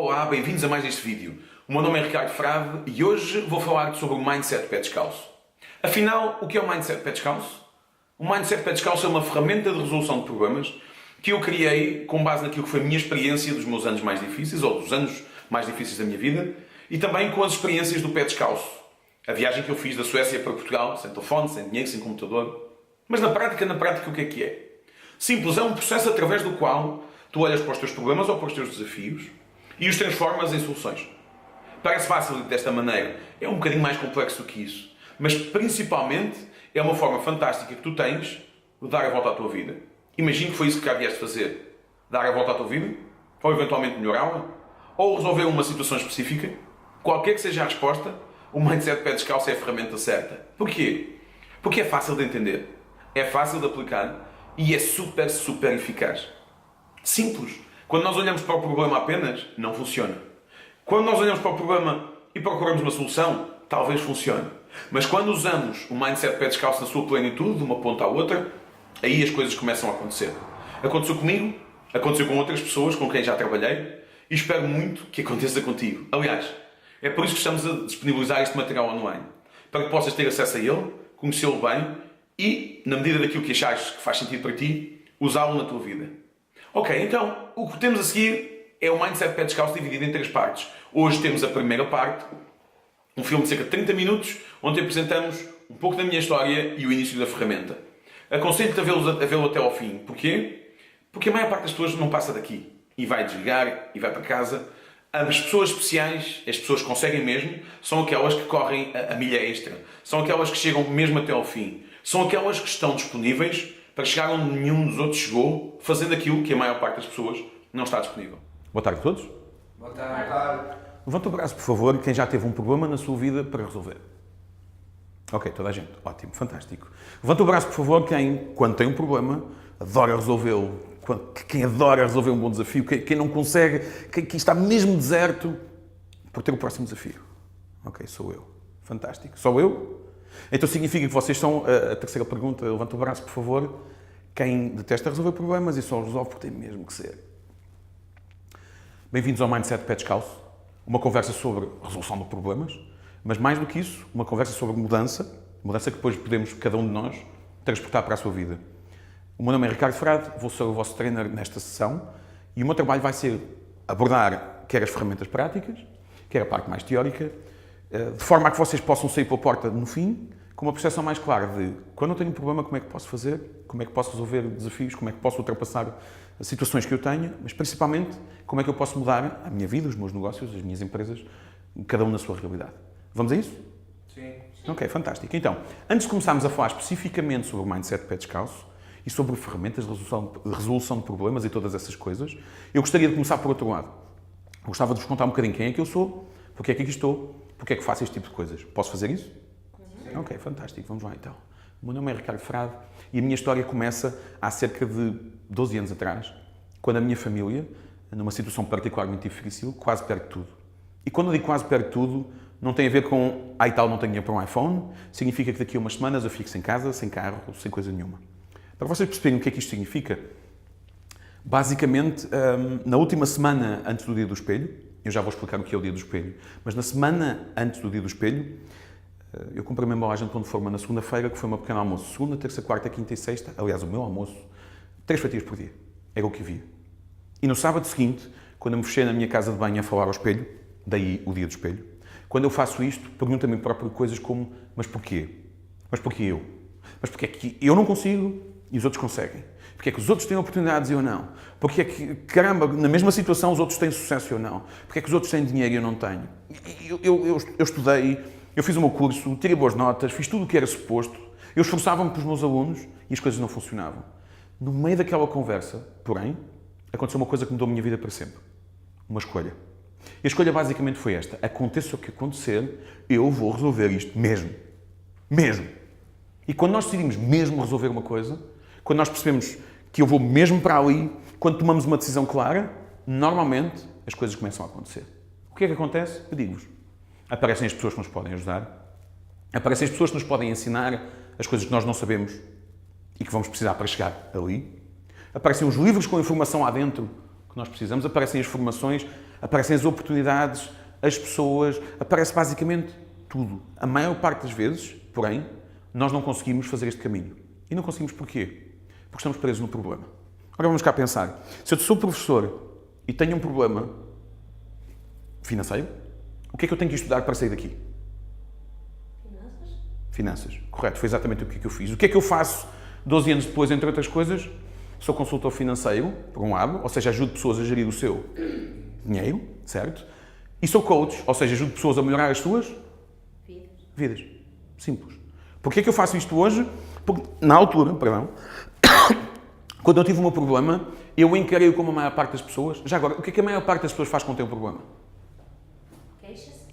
Olá, bem-vindos a mais este vídeo. O meu nome é Ricardo Frade e hoje vou falar sobre o Mindset Pé Descalço. Afinal, o que é o Mindset Pé Descalço? O Mindset Pé Descalço é uma ferramenta de resolução de problemas que eu criei com base naquilo que foi a minha experiência dos meus anos mais difíceis, ou dos anos mais difíceis da minha vida, e também com as experiências do pé descalço. A viagem que eu fiz da Suécia para Portugal, sem telefone, sem dinheiro, sem computador. Mas na prática, o que é? Simples, é um processo através do qual tu olhas para os teus problemas ou para os teus desafios e os transformas em soluções. Parece fácil desta maneira, é um bocadinho mais complexo do que isso. Mas principalmente é uma forma fantástica que tu tens de dar a volta à tua vida. Imagina que foi isso que cá vieste fazer. Dar a volta à tua vida, ou eventualmente melhorá-la, ou resolver uma situação específica. Qualquer que seja a resposta, o Mindset Pé Descalço é a ferramenta certa. Porquê? Porque é fácil de entender, é fácil de aplicar e é super eficaz. Simples. Quando nós olhamos para o problema apenas, não funciona. Quando nós olhamos para o problema e procuramos uma solução, talvez funcione. Mas quando usamos o Mindset Pé Descalço na sua plenitude, de uma ponta à outra, aí as coisas começam a acontecer. Aconteceu comigo, aconteceu com outras pessoas com quem já trabalhei e espero muito que aconteça contigo. Aliás, é por isso que estamos a disponibilizar este material online. Para que possas ter acesso a ele, conhecê-lo bem e, na medida daquilo que achares que faz sentido para ti, usá-lo na tua vida. Ok, então, o que temos a seguir é o Mindset Pé Descalço dividido em 3 partes. Hoje temos a primeira parte, um filme de cerca de 30 minutos, onde apresentamos um pouco da minha história e o início da ferramenta. Aconselho-te a vê-lo até ao fim. Porquê? Porque a maior parte das pessoas não passa daqui. E vai desligar, e vai para casa. As pessoas especiais, as pessoas que conseguem mesmo, são aquelas que correm a milha extra. São aquelas que chegam mesmo até ao fim. São aquelas que estão disponíveis para chegar onde nenhum dos outros chegou, fazendo aquilo que a maior parte das pessoas não está disponível. Boa tarde a todos. Boa tarde. Levanta o braço, por favor, quem já teve um problema na sua vida para resolver. Ok, toda a gente. Ótimo, fantástico. Levanta o braço, por favor, quem, quando tem um problema, adora resolvê-lo. Quem adora resolver um bom desafio, quem não consegue, quem está mesmo deserto por ter o próximo desafio. Ok, sou eu. Fantástico. Sou eu? Então significa que vocês são a terceira pergunta. Levanta o braço, por favor. Quem detesta resolver problemas e só resolve porque tem mesmo que ser. Bem-vindos ao Mindset Pé Descalço. Uma conversa sobre resolução de problemas, mas mais do que isso, uma conversa sobre mudança que depois podemos, cada um de nós, transportar para a sua vida. O meu nome é Ricardo Frade, vou ser o vosso trainer nesta sessão e o meu trabalho vai ser abordar quer as ferramentas práticas, quer a parte mais teórica, de forma a que vocês possam sair pela porta no fim com uma percepção mais clara de quando eu tenho um problema, como é que posso fazer, como é que posso resolver desafios, como é que posso ultrapassar as situações que eu tenho, mas principalmente como é que eu posso mudar a minha vida, os meus negócios, as minhas empresas, cada um na sua realidade. Vamos a isso? Sim. Ok, fantástico. Então, antes de começarmos a falar especificamente sobre o Mindset Pé Descalço e sobre ferramentas de resolução de problemas e todas essas coisas, eu gostaria de começar por outro lado. Eu gostava de vos contar um bocadinho quem é que eu sou, porque é que aqui estou, porque é que faço este tipo de coisas. Posso fazer isso? Sim. Ok, fantástico. Vamos lá então. O meu nome é Ricardo Frade e a minha história começa há cerca de 12 anos atrás, quando a minha família, numa situação particularmente difícil, quase perde tudo. E quando eu digo quase perde tudo, não tem a ver com e tal, não tenho dinheiro para um iPhone, significa que daqui a umas semanas eu fico sem casa, sem carro, sem coisa nenhuma. Para vocês perceberem o que é que isto significa, basicamente, na última semana antes do dia do espelho, eu já vou explicar o que é o dia do espelho, mas na semana antes do dia do espelho, eu comprei uma embalagem de pão de forma na segunda-feira, que foi uma pequena almoço. Segunda, terça, quarta, quinta e sexta, aliás, o meu almoço, 3 fatias por dia. Era o que havia. E no sábado seguinte, quando eu me fechei na minha casa de banho a falar ao espelho, daí o dia do espelho, quando eu faço isto, pergunto a mim próprio coisas como, mas porquê? Mas porquê eu? Mas porquê é que eu não consigo e os outros conseguem? Porquê é que os outros têm oportunidades e eu não? Porquê é que, caramba, na mesma situação os outros têm sucesso e eu não? Porquê é que os outros têm dinheiro e eu não tenho? Eu estudei, eu fiz o meu curso, tirei boas notas, fiz tudo o que era suposto, eu esforçava-me para os meus alunos e as coisas não funcionavam. No meio daquela conversa, porém, aconteceu uma coisa que mudou a minha vida para sempre. Uma escolha. E a escolha basicamente foi esta. Aconteça o que acontecer, eu vou resolver isto mesmo. Mesmo. E quando nós decidimos mesmo resolver uma coisa, quando nós percebemos que eu vou mesmo para ali, quando tomamos uma decisão clara, normalmente as coisas começam a acontecer. O que é que acontece? Eu digo-vos. Aparecem as pessoas que nos podem ajudar, aparecem as pessoas que nos podem ensinar as coisas que nós não sabemos e que vamos precisar para chegar ali. Aparecem os livros com informação lá dentro que nós precisamos, aparecem as formações, aparecem as oportunidades, as pessoas, aparece basicamente tudo. A maior parte das vezes, porém, nós não conseguimos fazer este caminho. E não conseguimos porquê? Porque estamos presos no problema. Agora vamos cá pensar. Se eu sou professor e tenho um problema financeiro, o que é que eu tenho que estudar para sair daqui? Finanças, correto, foi exatamente o que eu fiz. O que é que eu faço 12 anos depois, entre outras coisas? Sou consultor financeiro, por um lado, ou seja, ajudo pessoas a gerir o seu dinheiro, certo? E sou coach, ou seja, ajudo pessoas a melhorar as suas vidas. Simples. Porquê é que eu faço isto hoje? Porque, na altura, quando eu tive um problema, eu encarei como a maior parte das pessoas. Já agora, o que é que a maior parte das pessoas faz quando tem um problema?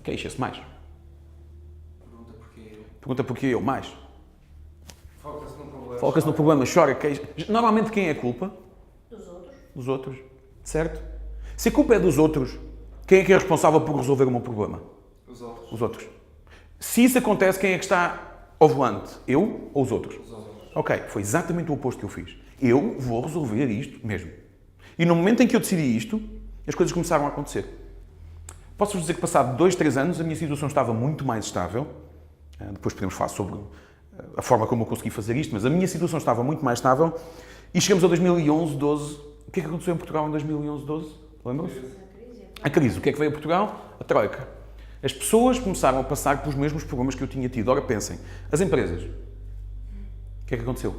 Queixa-se mais. Pergunta porquê eu, mais. Foca-se no problema, chora, queixa. Normalmente quem é a culpa? Dos outros. Certo? Se a culpa é dos outros, quem é que é responsável por resolver o meu problema? Os outros. Se isso acontece, quem é que está ao volante? Eu ou os outros? Ok, foi exatamente o oposto que eu fiz. Eu vou resolver isto mesmo. E no momento em que eu decidi isto, as coisas começaram a acontecer. Posso-vos dizer que passado 2, 3 anos a minha situação estava muito mais estável. Depois podemos falar sobre a forma como eu consegui fazer isto, mas a minha situação estava muito mais estável. E chegamos a 2011, 12. O que é que aconteceu em Portugal em 2011, 12? Lembram-se? A crise. O que é que veio a Portugal? A Troika. As pessoas começaram a passar pelos mesmos problemas que eu tinha tido. Ora, pensem. As empresas. O que é que aconteceu?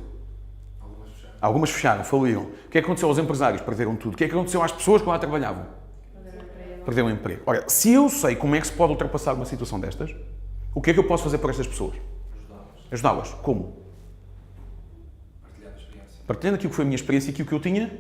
Algumas fecharam, faliram. O que é que aconteceu aos empresários? Perderam tudo. O que é que aconteceu às pessoas que lá trabalhavam? Perderam o emprego. Ora, se eu sei como é que se pode ultrapassar uma situação destas, o que é que eu posso fazer por estas pessoas? Ajudá-las. Como? Partilhando aquilo que foi a minha experiência e aquilo que eu tinha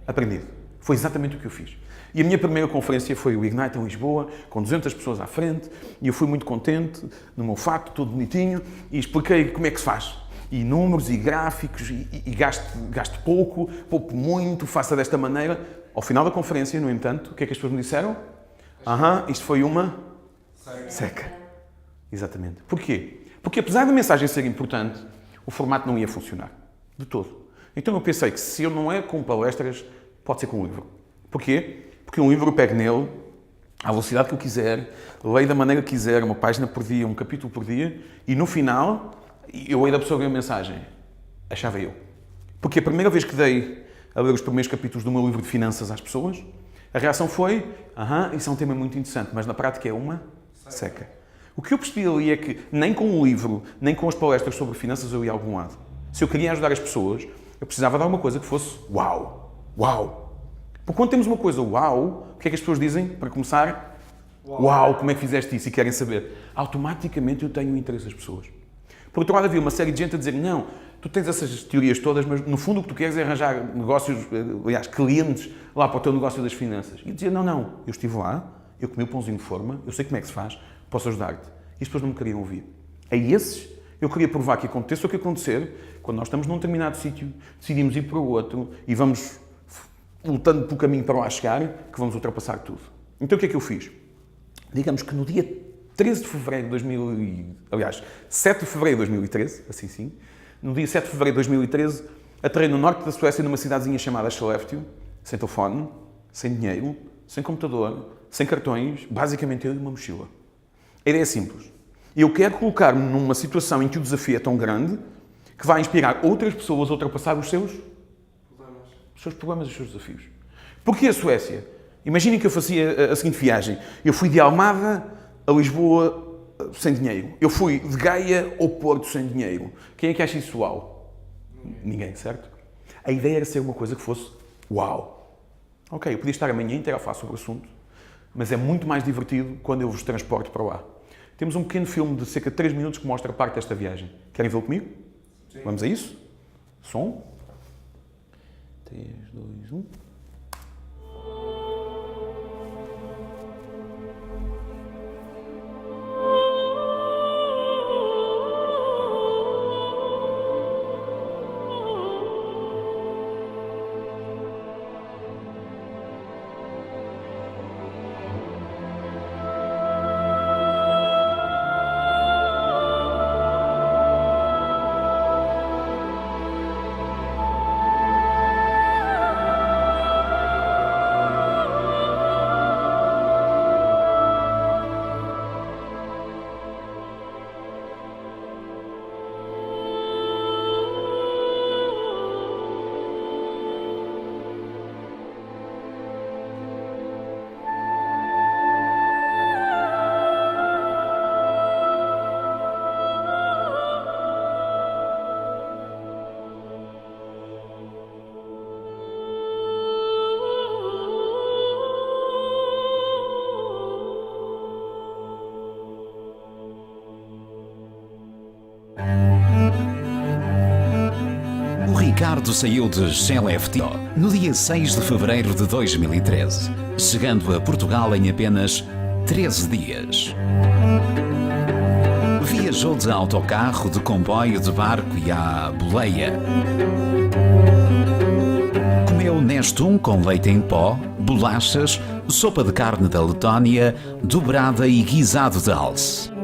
aprendido. Foi exatamente o que eu fiz. E a minha primeira conferência foi o Ignite em Lisboa, com 200 pessoas à frente, e eu fui muito contente, no meu fato, todo bonitinho, e expliquei como é que se faz. E números, e gráficos, e gasto pouco, pouco muito, faça desta maneira. Ao final da conferência, no entanto, o que é que as pessoas me disseram? Isto foi uma seca. Exatamente. Porquê? Porque apesar da mensagem ser importante, o formato não ia funcionar. De todo. Então eu pensei que se eu não é com palestras, pode ser com um livro. Porquê? Porque um livro eu pego nele, à velocidade que eu quiser, leio da maneira que quiser, uma página por dia, um capítulo por dia, e no final, eu ainda absorvi a mensagem. Achava eu. Porque a primeira vez que dei a ler os primeiros capítulos do meu livro de finanças às pessoas, a reação foi, isso é um tema muito interessante, mas na prática é uma seca. O que eu percebi ali é que nem com o livro, nem com as palestras sobre finanças eu ia a algum lado. Se eu queria ajudar as pessoas, eu precisava dar uma coisa que fosse uau. Uau. Porque quando temos uma coisa uau, o que é que as pessoas dizem? Para começar, uau, como é que fizeste isso? E querem saber. Automaticamente eu tenho o interesse das pessoas. Por outro lado, havia uma série de gente a dizer, não, tu tens essas teorias todas, mas no fundo o que tu queres é arranjar negócios, aliás, clientes lá para o teu negócio das finanças. E eu dizia, não, eu estive lá, eu comi o pãozinho de forma, eu sei como é que se faz, posso ajudar-te. E as pessoas não me queriam ouvir. A esses, eu queria provar que aconteça o que acontecer, quando nós estamos num determinado sítio, decidimos ir para o outro e vamos lutando pelo caminho para lá chegar, que vamos ultrapassar tudo. Então o que é que eu fiz? Digamos que no dia 13 de fevereiro de 7 de fevereiro de 2013, assim sim, no dia 7 de fevereiro de 2013, aterrei no norte da Suécia, numa cidadezinha chamada Skellefteå, sem telefone, sem dinheiro, sem computador, sem cartões, basicamente eu e uma mochila. A ideia é simples. Eu quero colocar-me numa situação em que o desafio é tão grande que vai inspirar outras pessoas a ultrapassar os seus problemas e os seus desafios. Porquê a Suécia? Imaginem que eu fazia a seguinte viagem. Eu fui de Almada a Lisboa sem dinheiro. Eu fui de Gaia ao Porto sem dinheiro. Quem é que acha isso uau? Ninguém, certo? A ideia era ser uma coisa que fosse uau. Ok, eu podia estar a manhã inteira a falar sobre o assunto, mas é muito mais divertido quando eu vos transporto para lá. Temos um pequeno filme de cerca de 3 minutos que mostra parte desta viagem. Querem vê-lo comigo? Sim. Vamos a isso? Som? 3, 2, 1... Ricardo saiu de Cheleftio no dia 6 de fevereiro de 2013, chegando a Portugal em apenas 13 dias. Viajou de autocarro, de comboio, de barco e à boleia. Comeu Nestum com leite em pó, bolachas, sopa de carne da Letónia, dobrada e guisado de alce.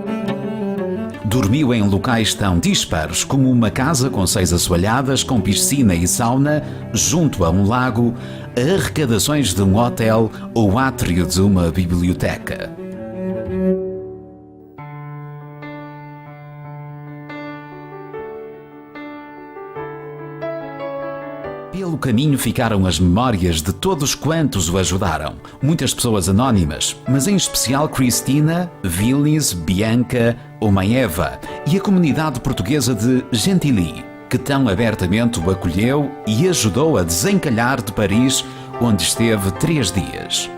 Dormiu em locais tão dispares como uma casa com 6 assoalhadas, com piscina e sauna, junto a um lago, arrecadações de um hotel ou átrio de uma biblioteca. Pelo caminho ficaram as memórias de todos quantos o ajudaram. Muitas pessoas anónimas, mas em especial Cristina, Vilnius, Bianca ou Mãe Eva e a comunidade portuguesa de Gentilly, que tão abertamente o acolheu e ajudou a desencalhar de Paris, onde esteve 3 dias.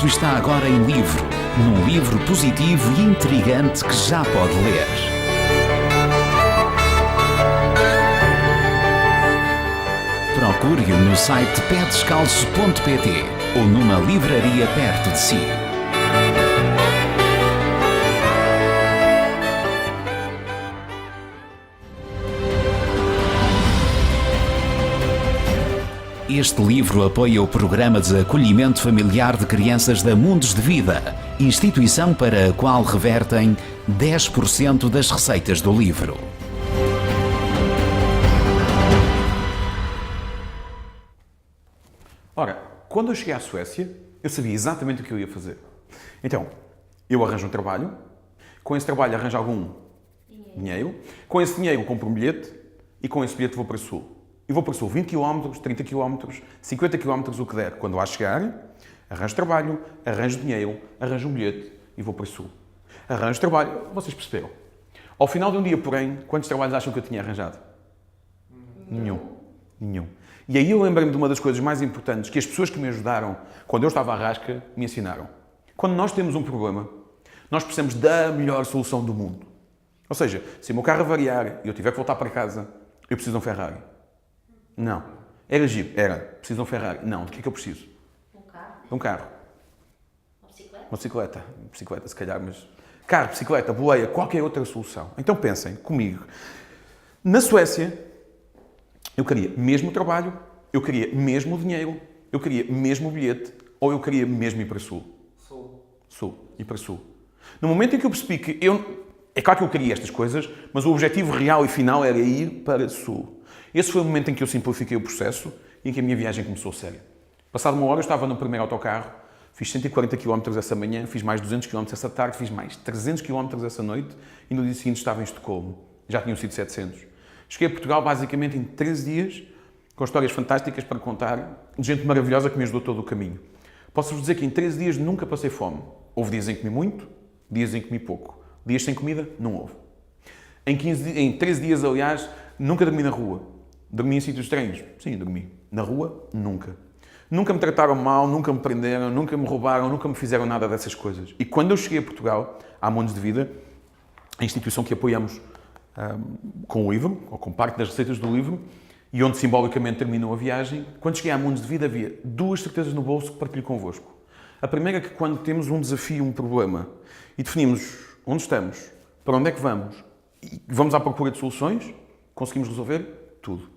Está agora em livro, num livro positivo e intrigante que já pode ler. Procure-o no site pedescalço.pt ou numa livraria perto de si. Este livro apoia o Programa de Acolhimento Familiar de Crianças da Mundos de Vida, instituição para a qual revertem 10% das receitas do livro. Ora, quando eu cheguei à Suécia, eu sabia exatamente o que eu ia fazer. Então, eu arranjo um trabalho, com esse trabalho arranjo algum dinheiro, com esse dinheiro compro um bilhete e com esse bilhete vou para o Sul. E vou para o Sul 20 km, 30 km, 50 km, o que der. Quando lá chegar, arranjo trabalho, arranjo dinheiro, arranjo um bilhete e vou para o Sul. Arranjo trabalho, vocês perceberam. Ao final de um dia, porém, quantos trabalhos acham que eu tinha arranjado? Nenhum. E aí eu lembrei-me de uma das coisas mais importantes que as pessoas que me ajudaram, quando eu estava à rasca, me ensinaram. Quando nós temos um problema, nós precisamos da melhor solução do mundo. Ou seja, se o meu carro avariar e eu tiver que voltar para casa, eu preciso de um Ferrari. Não. Era giro. Preciso de um Ferrari. Não. Do que é que eu preciso? Um carro. Um carro. Uma bicicleta. Uma bicicleta. Bicicleta, se calhar, mas... Carro, bicicleta, boleia, qualquer outra solução. Então pensem comigo. Na Suécia, eu queria mesmo trabalho, eu queria mesmo dinheiro, eu queria mesmo bilhete, ou eu queria mesmo ir para Sul. Ir para Sul. No momento em que eu percebi que é claro que eu queria estas coisas, mas o objetivo real e final era ir para Sul. Esse foi o momento em que eu simplifiquei o processo e em que a minha viagem começou séria. Passado uma hora, eu estava no primeiro autocarro, fiz 140 km essa manhã, fiz mais 200 km essa tarde, fiz mais 300 km essa noite e no dia seguinte estava em Estocolmo. Já tinham sido 700. Cheguei a Portugal basicamente em 13 dias, com histórias fantásticas para contar, de gente maravilhosa que me ajudou todo o caminho. Posso-vos dizer que em 13 dias nunca passei fome. Houve dias em que comi muito, dias em que comi pouco. Dias sem comida, não houve. Em 13 dias, aliás, nunca dormi na rua. Dormi em sítios estranhos? Sim, dormi. Na rua? Nunca. Nunca me trataram mal, nunca me prenderam, nunca me roubaram, nunca me fizeram nada dessas coisas. E quando eu cheguei a Portugal, à Mundos de Vida, a instituição que apoiamos com o livro, ou com parte das receitas do livro, e onde simbolicamente terminou a viagem, quando cheguei à Mundos de Vida havia 2 certezas no bolso que partilho convosco. A primeira é que quando temos um desafio, um problema, e definimos onde estamos, para onde é que vamos, e vamos à procura de soluções, conseguimos resolver tudo.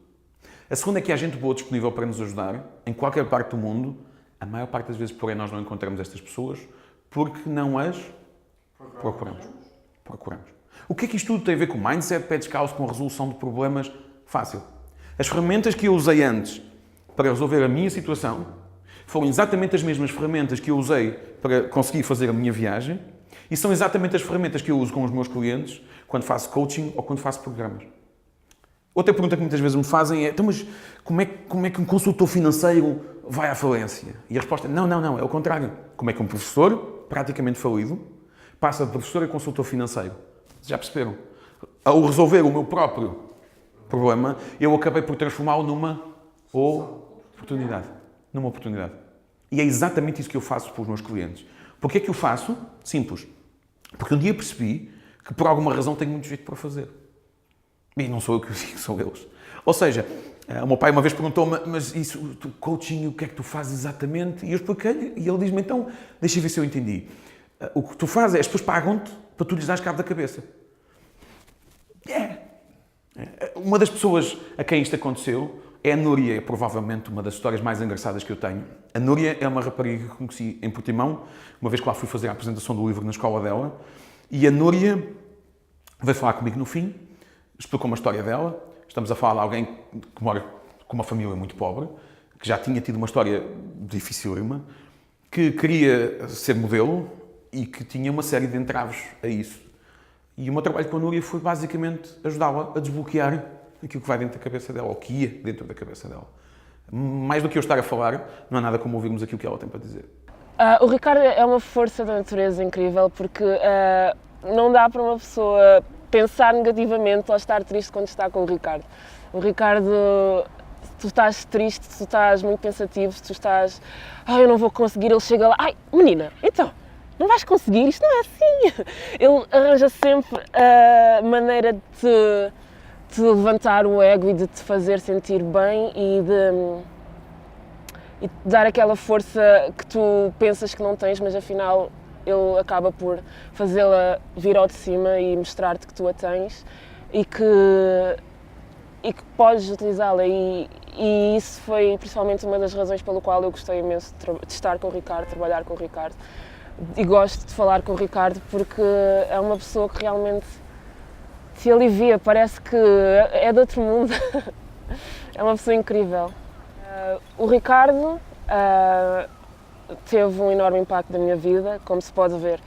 A segunda é que há gente boa disponível para nos ajudar, em qualquer parte do mundo. A maior parte das vezes, porém, nós não encontramos estas pessoas porque não as procuramos. O que é que isto tudo tem a ver com mindset, pé descalço, com a resolução de problemas? Fácil. As ferramentas que eu usei antes para resolver a minha situação foram exatamente as mesmas ferramentas que eu usei para conseguir fazer a minha viagem e são exatamente as ferramentas que eu uso com os meus clientes quando faço coaching ou quando faço programas. Outra pergunta que muitas vezes me fazem é: então, mas como é que um consultor financeiro vai à falência? E a resposta é: não, é o contrário. Como é que um professor, praticamente falido, passa de professor a consultor financeiro? Já perceberam? Ao resolver o meu próprio problema, eu acabei por transformá-lo numa oportunidade. Numa oportunidade. E é exatamente isso que eu faço para os meus clientes. Porquê é que eu faço? Simples. Porque um dia percebi que por alguma razão tenho muito jeito para fazer. E não sou eu que o digo, são eles. Ou seja, o meu pai uma vez perguntou-me: mas isso, coaching, o que é que tu fazes exatamente? E eu expliquei-lhe, e ele diz-me: então, deixa eu ver se eu entendi. O que tu fazes é, as pessoas pagam-te para tu lhes dares cabo da cabeça. Uma das pessoas a quem isto aconteceu é a Núria, é provavelmente uma das histórias mais engraçadas que eu tenho. A Núria é uma rapariga que conheci em Portimão, uma vez que lá fui fazer a apresentação do livro na escola dela, e a Núria veio falar comigo no fim, explicou uma história dela. Estamos a falar de alguém que mora com uma família muito pobre, que já tinha tido uma história dificílima, que queria ser modelo e que tinha uma série de entraves a isso. E o meu trabalho com a Núria foi basicamente ajudá-la a desbloquear aquilo que vai dentro da cabeça dela, ou que ia dentro da cabeça dela. Mais do que eu estar a falar, não há nada como ouvirmos aquilo que ela tem para dizer. O Ricardo é uma força da natureza incrível, porque não dá para uma pessoa pensar negativamente ou estar triste quando está com o Ricardo. O Ricardo, se tu estás triste, se tu estás muito pensativo, se tu estás: eu não vou conseguir, ele chega lá: menina, então, não vais conseguir, isto não é assim. Ele arranja sempre a maneira de te levantar o ego e de te fazer sentir bem e de dar aquela força que tu pensas que não tens, mas afinal ele acaba por fazê-la vir ao de cima e mostrar-te que tu a tens e que podes utilizá-la. E isso foi principalmente uma das razões pelo qual eu gostei imenso de estar com o Ricardo, trabalhar com o Ricardo. E gosto de falar com o Ricardo porque é uma pessoa que realmente te alivia, parece que é de outro mundo. É uma pessoa incrível. O Ricardo teve um enorme impacto na minha vida, como se pode ver.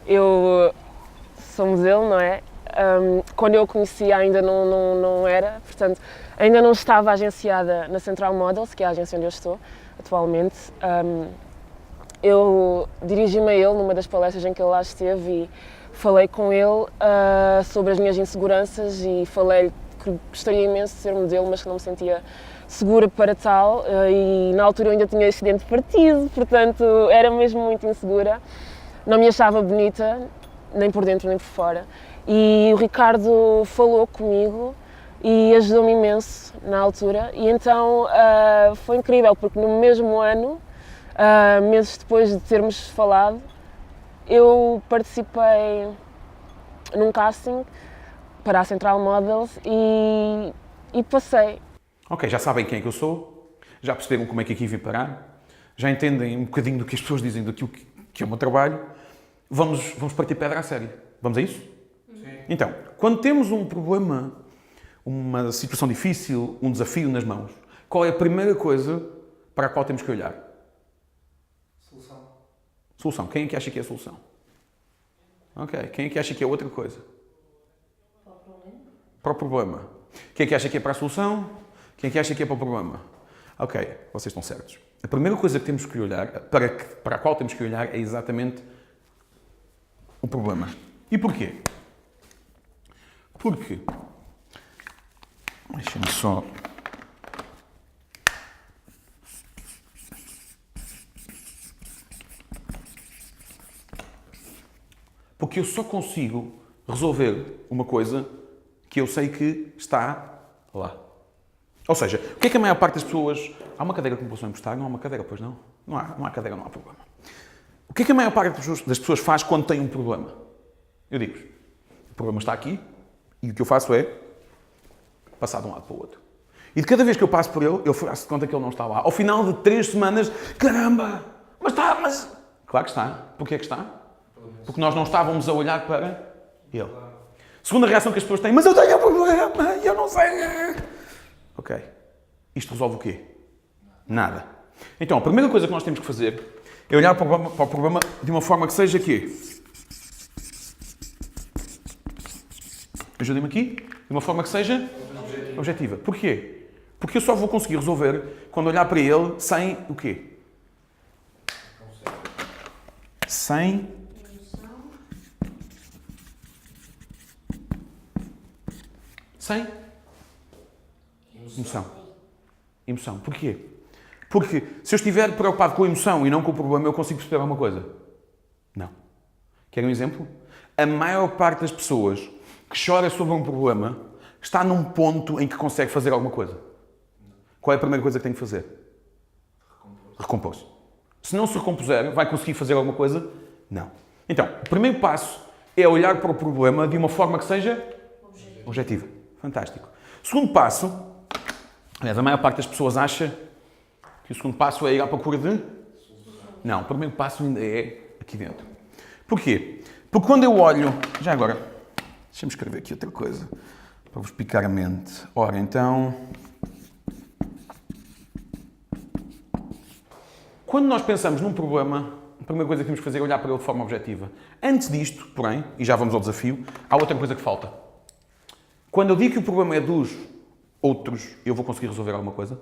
Eu sou modelo, não é? Quando eu o conhecia ainda não era, portanto, ainda não estava agenciada na Central Models, que é a agência onde eu estou atualmente. Eu dirigi-me a ele numa das palestras em que ele lá esteve e falei com ele sobre as minhas inseguranças e falei-lhe que gostaria imenso de ser modelo, mas que não me sentia segura para tal, e na altura eu ainda tinha este dente partido, portanto era mesmo muito insegura, não me achava bonita, nem por dentro nem por fora. E o Ricardo falou comigo e ajudou-me imenso na altura, e então foi incrível, porque no mesmo ano, meses depois de termos falado, eu participei num casting para a Central Models e passei. Ok, já sabem quem é que eu sou, já perceberam como é que aqui vim parar, já entendem um bocadinho do que as pessoas dizem daquilo que é o meu trabalho. Vamos partir pedra a sério. Vamos a isso? Sim. Então, quando temos um problema, uma situação difícil, um desafio nas mãos, qual é a primeira coisa para a qual temos que olhar? Solução. Solução. Quem é que acha que é a solução? Ok. Quem é que acha que é outra coisa? Para o problema. Quem é que acha que é para a solução? Quem é que acha que é para o problema? Ok, vocês estão certos. A primeira coisa que temos que olhar, para a qual temos que olhar, é exatamente o problema. E porquê? Porque, deixa-me só... Porque eu só consigo resolver uma coisa que eu sei que está lá. Ou seja, o que é que a maior parte das pessoas... Há uma cadeira que me possam emprestar? Não há uma cadeira, pois não? Não há cadeira, não há problema. O que é que a maior parte das pessoas faz quando tem um problema? Eu digo-vos, o problema está aqui e o que eu faço é passar de um lado para o outro. E de cada vez que eu passo por ele, eu faço de conta que ele não está lá. Ao final de 3 semanas, caramba! Mas está, mas... Claro que está. Porquê é que está? Porque nós não estávamos a olhar para ele. Segunda reação que as pessoas têm: mas eu tenho um problema e eu não sei... Ok. Isto resolve o quê? Nada. Então, a primeira coisa que nós temos que fazer é olhar para o problema de uma forma que seja quê? Ajudem-me aqui. De uma forma que seja objetiva. Porquê? Porque eu só vou conseguir resolver quando olhar para ele sem o quê? Sem emoção. Emoção. Porquê? Porque se eu estiver preocupado com a emoção e não com o problema, eu consigo perceber alguma coisa? Não. Querem um exemplo? A maior parte das pessoas que chora sobre um problema está num ponto em que consegue fazer alguma coisa. Qual é a primeira coisa que tem que fazer? Recompor-se. Se não se recompuser, vai conseguir fazer alguma coisa? Não. Então, o primeiro passo é olhar para o problema de uma forma que seja objetiva. Fantástico. Segundo passo, aliás, a maior parte das pessoas acha que o segundo passo é ir à procura de... Não, o primeiro passo ainda é aqui dentro. Porquê? Porque quando eu olho... Já agora, deixa-me escrever aqui outra coisa para vos picar a mente. Ora, então... Quando nós pensamos num problema, a primeira coisa que temos que fazer é olhar para ele de forma objetiva. Antes disto, porém, e já vamos ao desafio, há outra coisa que falta. Quando eu digo que o problema é dos outros, eu vou conseguir resolver alguma coisa?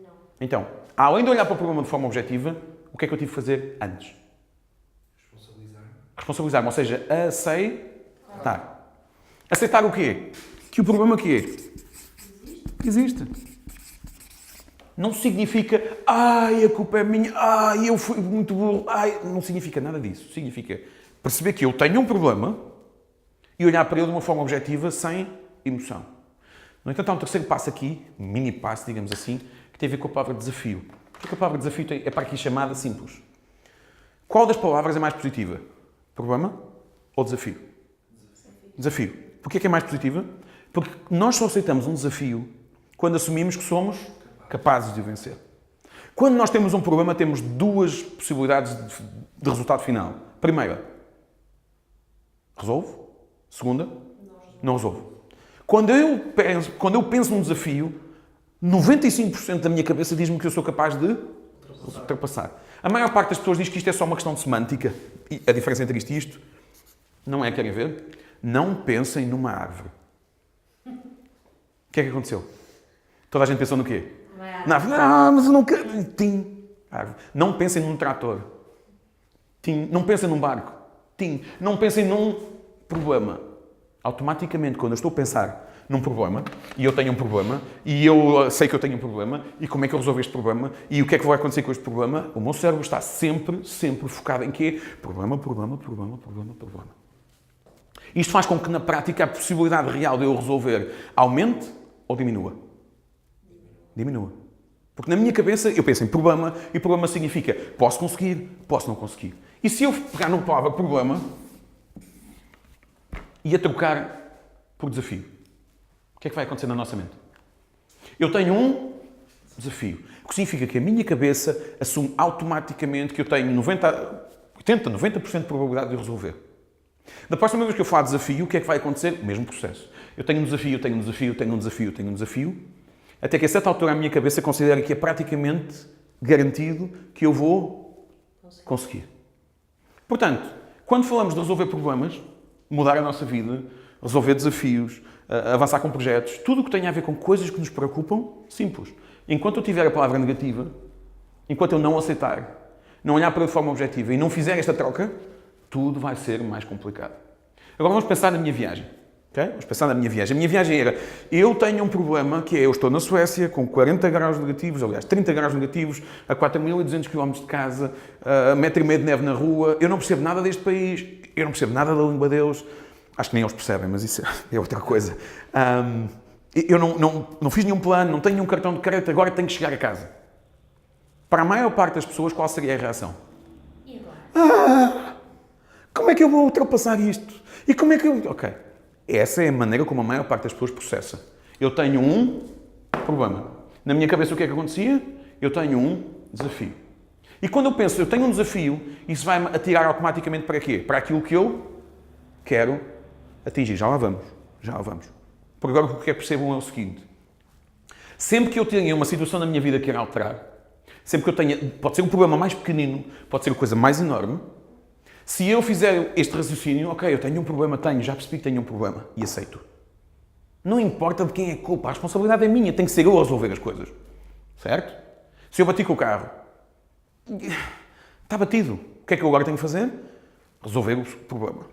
Não. Então, além de olhar para o problema de forma objetiva, o que é que eu tive que fazer antes? Responsabilizar-me, ou seja, aceitar. Aceitar o quê? Que o problema que é? Existe. Não significa, ai, a culpa é minha, ai, eu fui muito burro, ai, não significa nada disso. Significa perceber que eu tenho um problema e olhar para ele de uma forma objetiva, sem emoção. No entanto, há um terceiro passo aqui, um mini passo, digamos assim, que tem a ver com a palavra desafio. Porque a palavra desafio é para aqui chamada simples. Qual das palavras é mais positiva? Problema ou desafio? Desafio. Porquê que é mais positiva? Porque nós só aceitamos um desafio quando assumimos que somos capazes de o vencer. Quando nós temos um problema, temos duas possibilidades de resultado final. Primeira, resolvo. Segunda, não resolvo. Quando eu penso num desafio, 95% da minha cabeça diz-me que eu sou capaz de ultrapassar. A maior parte das pessoas diz que isto é só uma questão de semântica. E a diferença entre isto e isto não é, querem ver? Não pensem numa árvore. O que é que aconteceu? Toda a gente pensou no quê? Na árvore. Ah, mas eu não quero. Tim. Árvore. Não pensem num trator. Tim. Não pensem num barco. Tim. Não pensem num problema. Automaticamente, quando eu estou a pensar num problema, e eu tenho um problema, e eu sei que eu tenho um problema, e como é que eu resolvo este problema, e o que é que vai acontecer com este problema, o meu cérebro está sempre focado em quê? Problema. Isto faz com que, na prática, a possibilidade real de eu resolver aumente ou diminua? Diminua. Porque na minha cabeça eu penso em problema, e problema significa posso conseguir, posso não conseguir. E se eu pegar numa palavra problema e a trocar por desafio, o que é que vai acontecer na nossa mente? Eu tenho um desafio, o que significa que a minha cabeça assume automaticamente que eu tenho 90% de probabilidade de resolver. Da próxima vez que eu falar desafio, o que é que vai acontecer? O mesmo processo. Eu tenho um desafio, até que a certa altura a minha cabeça considera que é praticamente garantido que eu vou conseguir. Portanto, quando falamos de resolver problemas, mudar a nossa vida, resolver desafios, avançar com projetos, tudo o que tem a ver com coisas que nos preocupam, simples. Enquanto eu tiver a palavra negativa, enquanto eu não aceitar, não olhar para de forma objetiva e não fizer esta troca, tudo vai ser mais complicado. Agora vamos pensar na minha viagem. Okay? Vamos pensar na minha viagem. A minha viagem era, eu tenho um problema que é, eu estou na Suécia com 40 graus negativos, aliás, 30 graus negativos, a 4.200 km de casa, a 1,5 m de neve na rua, eu não percebo nada deste país, eu não percebo nada da língua deles, acho que nem eles percebem, mas isso é outra coisa. Eu não fiz nenhum plano, não tenho nenhum cartão de crédito, agora tenho que chegar a casa. Para a maior parte das pessoas, qual seria a reação? E agora? Como é que eu vou ultrapassar isto? E como é que eu... Ok. Essa é a maneira como a maior parte das pessoas processa. Eu tenho um problema. Na minha cabeça o que é que acontecia? Eu tenho um desafio. E quando eu penso, eu tenho um desafio, isso vai-me atirar automaticamente para quê? Para aquilo que eu quero atingir. Já lá vamos. Por agora o que é que percebam é o seguinte. Sempre que eu tenha uma situação na minha vida que quero alterar, sempre que eu tenha... Pode ser um problema mais pequenino, pode ser uma coisa mais enorme. Se eu fizer este raciocínio, ok, eu tenho um problema, já percebi que tenho um problema e aceito. Não importa de quem é a culpa, a responsabilidade é minha, tem que ser eu a resolver as coisas. Certo? Se eu bati com o carro, está batido. O que é que eu agora tenho que fazer? Resolver o problema.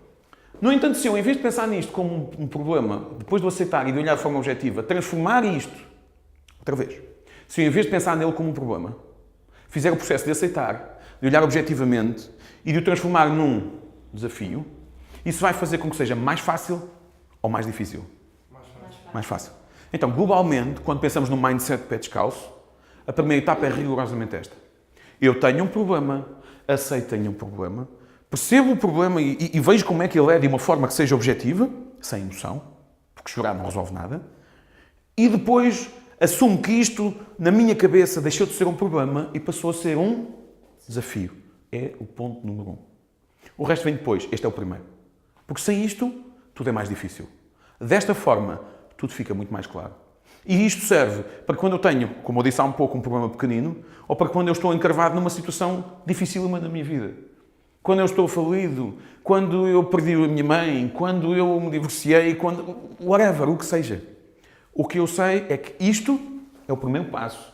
No entanto, se eu, em vez de pensar nisto como um problema, depois de o aceitar e de olhar de forma objetiva, transformar isto, outra vez, se eu, em vez de pensar nele como um problema, fizer o processo de aceitar, de olhar objetivamente e de o transformar num desafio, isso vai fazer com que seja mais fácil ou mais difícil? Mais fácil. Então, globalmente, quando pensamos no mindset pé descalço, a primeira etapa é rigorosamente esta. Eu tenho um problema, aceito que tenho um problema, percebo o problema e vejo como é que ele é de uma forma que seja objetiva, sem emoção, porque chorar não resolve nada, e depois assumo que isto, na minha cabeça, deixou de ser um problema e passou a ser um desafio. É o ponto número 1. O resto vem depois. Este é o primeiro. Porque sem isto, tudo é mais difícil. Desta forma, tudo fica muito mais claro. E isto serve para quando eu tenho, como eu disse há um pouco, um problema pequenino, ou para quando eu estou encravado numa situação dificílima na minha vida. Quando eu estou falido, quando eu perdi a minha mãe, quando eu me divorciei, whatever, o que seja. O que eu sei é que isto é o primeiro passo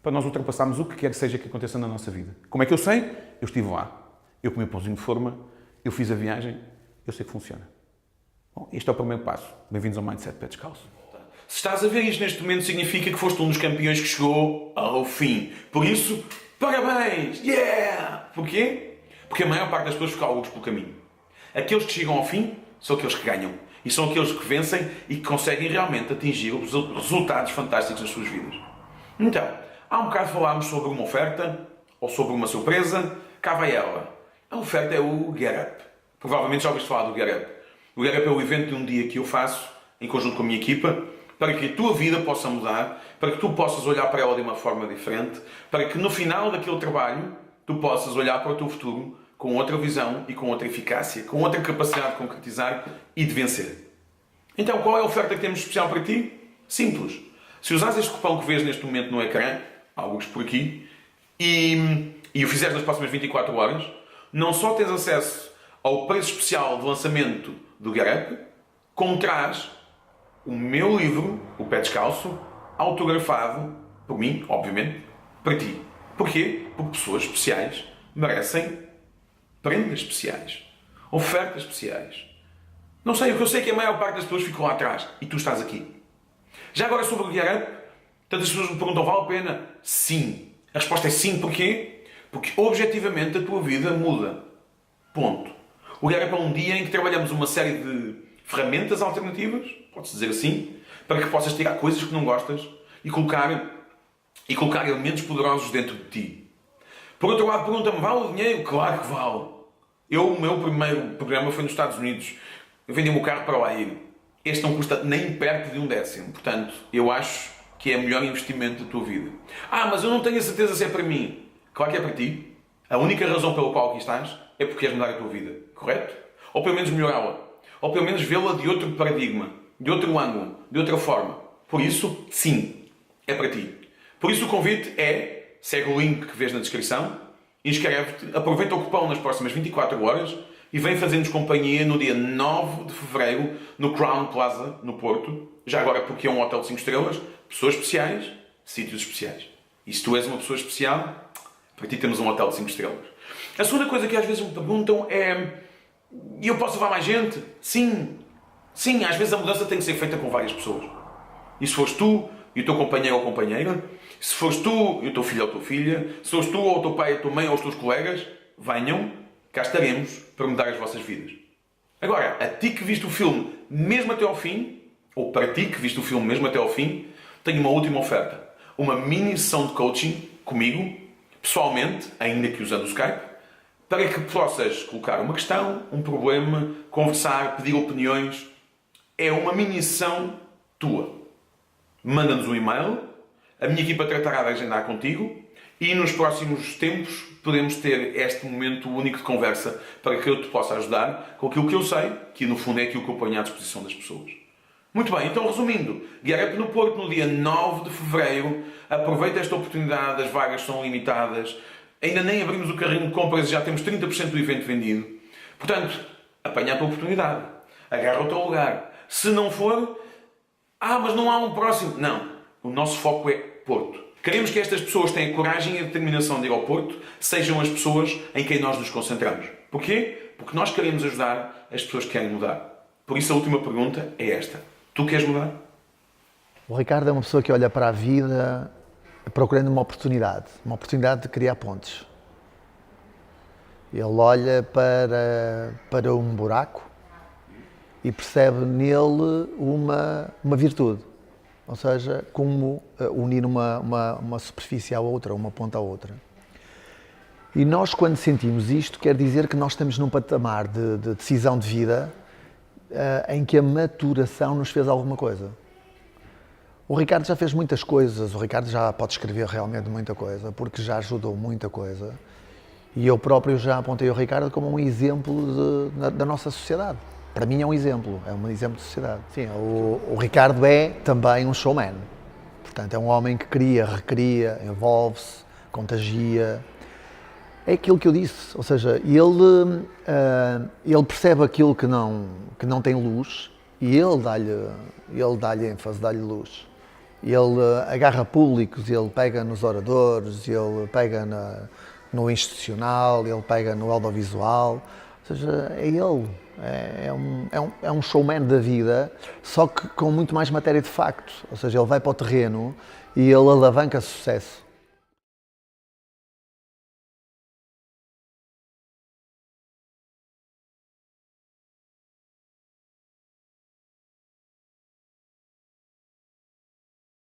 para nós ultrapassarmos o que quer que seja que aconteça na nossa vida. Como é que eu sei? Eu estive lá. Eu comi o pãozinho de forma, eu fiz a viagem, eu sei que funciona. Bom, este é o primeiro passo. Bem-vindos ao Mindset Pé Descalço. Se estás a ver isto neste momento, significa que foste um dos campeões que chegou ao fim. Por isso, parabéns! Yeah! Porquê? Porque a maior parte das pessoas fica alguns pelo caminho. Aqueles que chegam ao fim são aqueles que ganham. E são aqueles que vencem e que conseguem realmente atingir os resultados fantásticos nas suas vidas. Então, há um bocado falámos sobre uma oferta ou sobre uma surpresa. Cá vai ela. A oferta é o Get Up. Provavelmente já ouviste falar do Get Up. O Get Up é o evento de um dia que eu faço em conjunto com a minha equipa para que a tua vida possa mudar, para que tu possas olhar para ela de uma forma diferente, para que no final daquele trabalho tu possas olhar para o teu futuro com outra visão e com outra eficácia, com outra capacidade de concretizar e de vencer. Então, qual é a oferta que temos especial para ti? Simples. Se usares este cupom que vês neste momento no ecrã, alguns por aqui, e o fizeres nas próximas 24 horas, não só tens acesso ao preço especial de lançamento do Get Up, como traz o meu livro, O Pé Descalço, autografado por mim, obviamente, para ti. Porquê? Porque pessoas especiais merecem prendas especiais, ofertas especiais. Não sei, o que eu sei é que a maior parte das pessoas ficou lá atrás e tu estás aqui. Já agora sobre o Get Up, tantas pessoas me perguntam, vale a pena? Sim. A resposta é sim, porquê? Porque objetivamente a tua vida muda. Ponto. O Get Up é um dia em que trabalhamos uma série de ferramentas alternativas, pode-se dizer assim, para que possas tirar coisas que não gostas e colocar elementos poderosos dentro de ti. Por outro lado, pergunta-me, vale o dinheiro? Claro que vale. O meu primeiro programa foi nos Estados Unidos. Eu vendi o meu carro para lá ir. Este não custa nem perto de 1/10. Portanto, eu acho que é o melhor investimento da tua vida. Mas eu não tenho a certeza se é para mim. Claro que é para ti. A única razão pela qual aqui estás é porque queres mudar a tua vida. Correto? Ou pelo menos melhorá-la. Ou pelo menos vê-la de outro paradigma. De outro ângulo. De outra forma. Por isso, sim. É para ti. Por isso o convite é, segue o link que vês na descrição, inscreve-te, aproveita o cupom nas próximas 24 horas e vem fazer-nos companhia no dia 9 de Fevereiro no Crown Plaza, no Porto. Já agora porque é um hotel de 5 estrelas, pessoas especiais, sítios especiais. E se tu és uma pessoa especial, para ti temos um hotel de 5 estrelas. A segunda coisa que às vezes me perguntam é, e eu posso levar mais gente? Sim. Sim, às vezes a mudança tem que ser feita com várias pessoas. E se fores tu e o teu companheiro ou companheira, se fores tu e o teu filho ou a tua filha, se fores tu ou o teu pai, a tua mãe ou os teus colegas, venham, cá estaremos para mudar as vossas vidas. Agora, a ti que viste o filme mesmo até ao fim, ou para ti que viste o filme mesmo até ao fim, tenho uma última oferta. Uma mini sessão de coaching comigo, pessoalmente, ainda que usando o Skype, para que possas colocar uma questão, um problema, conversar, pedir opiniões. É uma mini sessão tua. Manda-nos um e-mail, a minha equipa tratará de agendar contigo e nos próximos tempos podemos ter este momento único de conversa para que eu te possa ajudar com aquilo que eu sei, que no fundo é aquilo que eu ponho à disposição das pessoas. Muito bem, então resumindo, Get Up no Porto no dia 9 de Fevereiro, aproveita esta oportunidade, as vagas são limitadas, ainda nem abrimos o carrinho de compras e já temos 30% do evento vendido. Portanto, apanha a tua oportunidade, agarra o teu lugar. Se não for, Mas não há um próximo. Não. O nosso foco é Porto. Queremos que estas pessoas tenham a coragem e a determinação de ir ao Porto, sejam as pessoas em quem nós nos concentramos. Porquê? Porque nós queremos ajudar as pessoas que querem mudar. Por isso a última pergunta é esta. Tu queres mudar? O Ricardo é uma pessoa que olha para a vida procurando uma oportunidade de criar pontes. Ele olha para um buraco e percebe nele uma virtude. Ou seja, como unir uma superfície à outra, uma ponta à outra. E nós, quando sentimos isto, quer dizer que nós estamos num patamar de decisão de vida em que a maturação nos fez alguma coisa. O Ricardo já fez muitas coisas, o Ricardo já pode escrever realmente muita coisa, porque já ajudou muita coisa. E eu próprio já apontei o Ricardo como um exemplo da nossa sociedade. Para mim é um exemplo de sociedade. Sim, o Ricardo é também um showman. Portanto, é um homem que cria, recria, envolve-se, contagia. É aquilo que eu disse, ou seja, ele percebe aquilo que não tem luz e ele dá-lhe ênfase, dá-lhe luz. Ele agarra públicos, ele pega nos oradores, ele pega no institucional, ele pega no audiovisual, ou seja, é ele. É um showman da vida, só que com muito mais matéria de facto. Ou seja, ele vai para o terreno e ele alavanca sucesso.